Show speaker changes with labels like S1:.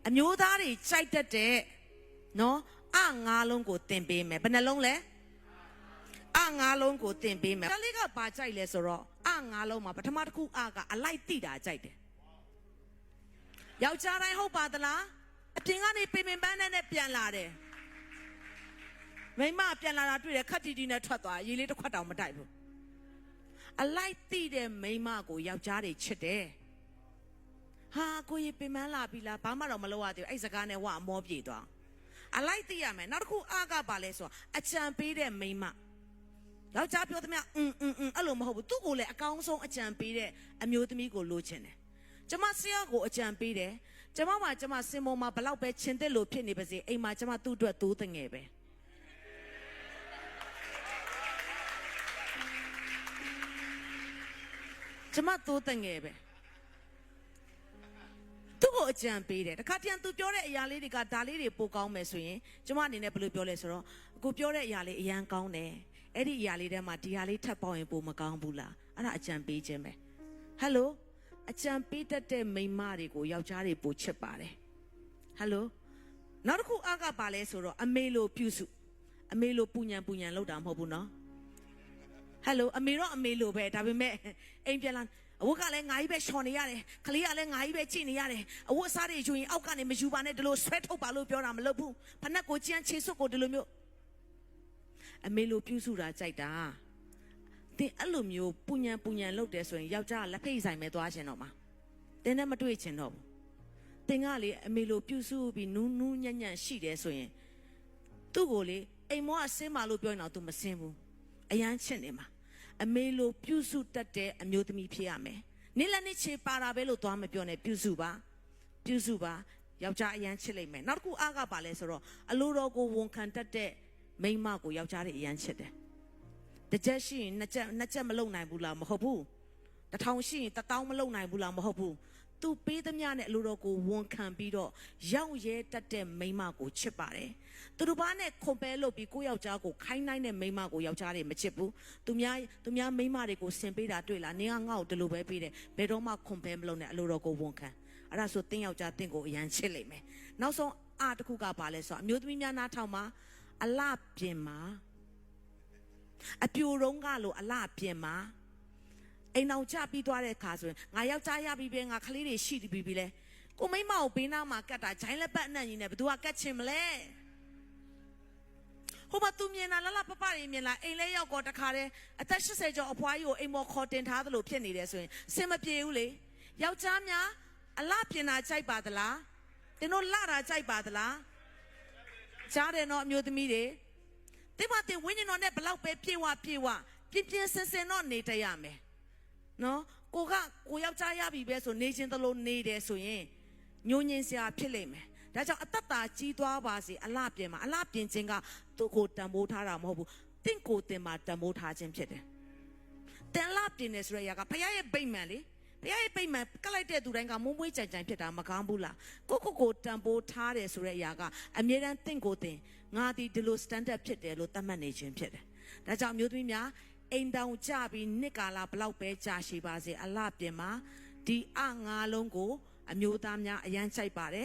S1: အမျိုးသားတွေကြိုက်တတ်တဲ့နော်ငါးလုံးကိုတင်ပေးမယ်ဘယ်နှလုံးလဲငါးလုံးကိုတင်ပေးမယ်ဒါလေးကဘာကြိုက်လဲဆိုတော့ငါးလုံးမှာပထမတစ်ခုကအလိုက်တိတာကြိုက်တယ်ယောက်ျားတိုင်းဟုတ်ပါသလားအပြင်ကနေပင်ပန်းနဲ့ပြန်လာတယ်မိမပြန်လာတာတွေ့တယ်ခက်တီတီနဲ့ထွက်သွားရေလေးတစ်ခွက်တောင်မတိုက်ဘူးအလိုက်တိတဲ့မိမကိုယောက်ျားတွေချစ်တယ်ဟာကိုကြီးပင်ပန်းလာပြီလားဘာမှတော့မလုပ်ရသေးဘူးအဲ့စကားနဲ့ဝအမောပြေသွားအလိုက်တိရမယ်နောက်တစ်ခုကပါလဲဆိုအကြံပေးတဲ့မိမယောက်ျားပြောသမျှအဲ့လိုမဟုတ်ဘူးသူ့ကိုလည်းအကောင်းဆုံးအကြံပေးတဲ့အမျိုးသမီးကိုလိုချင်တယ်ကျမဆရာကိုအကြံပေးတယ်ကျမစင်ပေါ်မှာဘလောက်ပဲချင်တဲ့လို့ဖြစ်နေပါစေအိမ်မှာကျမသူ့အတွက်သိုးတငယ်ပဲကျမသိုးတငယ်ပဲသူ့ကိုအကြံပေးတယ်တခါတည်းသူပြောတဲ့အရာလေးတွေကဒါလေးတွေပိုကောင်းမယ်ဆိုရင်ကျမအနေနဲ့ဘယ်လိုပြောလဲဆိုတော့ကိုပြောတဲ့အရာလေးအရန်ကောင်းတယ်အဲ့ဒီအရာလေးထဲမှာဒီဟာလေးထပ်ပေါက်ရင်ပိုမကောင်းဘူးလားအဲ့ဒါအကြံပေးခြင်းပဲဟယ်လိုအကြံပေးတတ်တဲ့မိန်းမတွေကိုယောက်ျားတွေပိုချစ်ပါတယ်ဟယ်လိုနောက်တစ်ခုကပါလဲဆိုတော့အမေလိုပြုစုအမေလိုပူညံလောက်တာမဟုတ်ဘူးနော်ဟယ်လိုအမေတော့အမေလိုပဲဒါပေမဲ့အိမ်ပြန်လာအဝတ်ကလည်းငါကြီးပဲရှော်နေရတယ်ခလေးကလည်းငါကြီးပဲကြည့်နေရတယ်အဝတ်စားတွေယူရင်အောက်ကနေမယူပါနဲ့ဒီလိုဆွဲထုတ်ပါလို့ပြောတာမလုပ်ဘူးဖနက်ကိုကြမ်းခြေစွပ်ကိုဒီလိုမျိုးအမေလိုပြုစုတာကြိုက်တာတင်အဲ့လိုမျိုးပူညံလုပ်တယ်ဆိုရင်ယောက်ျားလက်ဖိတ်ဆိုင်ပဲသွားရှင်တော့မှာတင်းနဲ့မတွေ့ချင်တော့ဘူးတင်ကလေအမေလိုပြုစုပြီးနူးညံ့ရှိတယ်ဆိုရင်သူ့ကိုလေအိမ်မောကဆင်းပါလို့ပြောရင်တော့ तू မဆင်းဘူးအရန်ချစ်နေမှာအမေလိုပြုစုတတ်တဲ့အမျိုးသမီးဖြစ်ရမယ်နေ့လက်နေ့ချေပါတာပဲလို့သွားမပြောနဲ့ပြုစုပါယောက်ျားအရန်ချစ်လိမ့်မယ်နောက်တစ်ခုကပါလဲဆိုတော့အလိုတော်ကိုဝန်ခံတတ်တဲ့မိန်းမကိုယောက်ျားတွေအရန်ချစ်တယ်တစ်ချက်ရှိရင်နှစ်ချက်မလုံနိုင်ဘူးလားမဟုတ်ဘူး1000ရှိရင်1000မလုံနိုင်ဘူးလားမဟုတ်ဘူးသူပေးသမျှနဲ့အလိုတော်ကိုဝန်ခံပြီးတော့ရောက်ရဲတတ်တဲ့မိန်းမကိုချစ်ပါတယ်သူတို့ဘာနဲ့ခွန်ပဲလုပ်ပြီးကိုယောက်ျားကိုခိုင်းနိုင်တဲ့မိန်းမကိုယောက်ျားတွေမချစ်ဘူးသူများမိန်းမတွေကိုဆင်ပေးတာတွေ့လားနင်ကငါ့ကိုဒီလိုပဲပေးတယ်ဘယ်တော့မှခွန်ပဲမလုပ်နဲ့အလိုတော်ကိုဝန်ခံအဲ့ဒါဆိုတင်းယောက်ျားတင်းကိုအရန်ချစ်လိမ့်မယ်နောက်ဆုံးတစ်ခုကပါလဲဆိုတော့အမျိုးသမီးများနားထောင်မှာအလှပြင်မှာအပြိုတုံးကလို့အလှပြင်မှာအိမ်အောင်ချပြီးသွားတဲ့ခါဆိုရင်ငါယောက်ျားရပြီးပဲငါကလေးတွေရှိပြီလေကိုမိမကိုဘေးနားမှာကတ်တာဂျိုင်းလက်ပတ်အနံ့ကြီးနဲ့ဘသူကကတ်ချင်မလဲဟိုမှာသူမြင်လာလပပတွေမြင်လာအိမ်လဲရောက်တော့တခါတည်းအသက်80ကျော်အဖွားကြီးကိုအိမ်မော်ခေါ်တင်ထားသလိုဖြစ်နေတယ်ဆိုရင်စင်မပြေဘူးလေယောက်ျားများအလှပြင်တာကြိုက်ပါသလားတင်တို့လှတာကြိုက်ပါသလားကြားတယ်နော်အမျိုးသမီးတွေတိမတင်ဝင်းနေတော့နဲ့ဘလောက်ပဲပြေဝပြင်းစင်တော့နေတရမယ်နော်ကိုယောက်ျားရပြီပဲဆိုနေချင်းတလို့နေတယ်ဆိုရင်ညှိုးညင်းစရာဖြစ်လိမ့်မယ်ဒါကြောင့်အသက်တာကြီးသွားပါစေအလှပြင်မှာအလှပြင်ခြင်းကသူ့ကိုတန်ဖိုးထားတာမဟုတ်ဘူးတင့်ကိုတင်မှာတန်ဖိုးထားခြင်းဖြစ်တယ်တန်လှပြင်နေဆိုရရကဘုရားရဲ့ဗိမ္မာန်လေဘုရားရဲ့ဗိမ္မာန်ကလိုက်တဲ့သူတိုင်းကမုန်းမွေးကြိုင်ဖြစ်တာမကောင်းဘူးလားကိုတန်ဖိုးထားတယ်ဆိုတဲ့အရာကအမြဲတမ်းတင့်ကိုတင်ငါဒီလို standard ဖြစ်တယ်လို့သတ်မှတ်နေခြင်းဖြစ်တယ်ဒါကြောင့်မျိုးသမီးများအိမ်တောင်ကြပြီးနှစ်ကာလဘလောက်ပဲကြာရှိပါစေအလှပြင်မှာဒီငါးလုံးကိုအမျိုးသားများအရန်ကြိုက်ပါတယ်